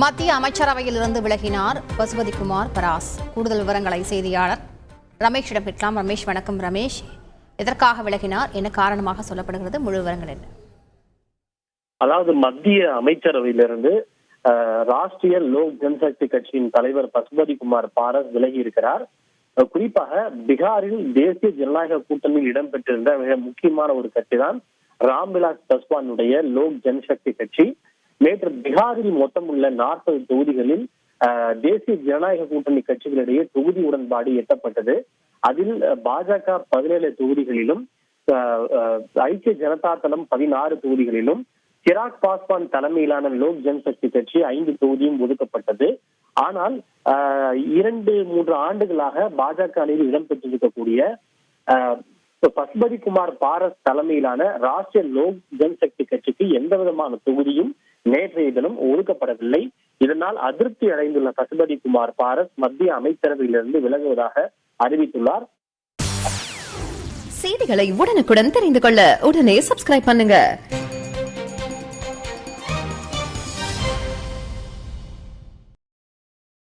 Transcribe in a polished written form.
மத்திய அமைச்சரவையில் இருந்து விலகினார் பசுபதிகுமார் பராஸ். கூடுதல் விவரங்களை செய்தியாளர் ரமேஷிடம் பெற்றலாம். ரமேஷ், வணக்கம். ரமேஷ், எதற்காக விலகினார், என்ன காரணமாக சொல்லப்படுகிறது, முழு விவரங்கள் என்ன? அதாவது மத்திய அமைச்சரவையிலிருந்து ராஷ்டிரிய லோக் ஜனசக்தி கட்சியின் தலைவர் பசுபதிகுமார் பாரஸ் விலகி இருக்கிறார். குறிப்பாக பீகாரில் தேசிய ஜனநாயக கூட்டணியில் இடம்பெற்றிருந்த மிக முக்கியமான ஒரு கட்சி தான் ராம்விலாஸ் பாஸ்வானுடைய லோக் ஜனசக்தி கட்சி. நேற்று பீகாரில் மொத்தம் உள்ள 40 தொகுதிகளில் தேசிய ஜனநாயக கூட்டணி கட்சிகளிடையே தொகுதி உடன்பாடு எட்டப்பட்டது. அதில் பாஜக 17 தொகுதிகளிலும், ஐக்கிய ஜனதா தளம் 16 தொகுதிகளிலும், சிராக் பாஸ்வான் தலைமையிலான லோக் ஜனசக்தி கட்சி 5 தொகுதியும் ஒதுக்கப்பட்டது. ஆனால் 2-3 ஆண்டுகளாக பாஜக அணியில் இடம்பெற்றிருக்கக்கூடிய பசுபதிகுமார் பாரஸ் தலைமையிலான ராஷ்டிரிய லோக் ஜனசக்தி கட்சிக்கு எந்த விதமான தொகுதியும் நேற்றைய தினம் ஒதுக்கப்படவில்லை. இதனால் அதிருப்தி அடைந்துள்ள பசுபதிகுமார் பாரஸ் மத்திய அமைச்சரவையிலிருந்து விலகுவதாக அறிவித்துள்ளார். செய்திகளை உடனுக்குடன் தெரிந்து கொள்ள உடனே சப்ஸ்கிரைப் பண்ணுங்க.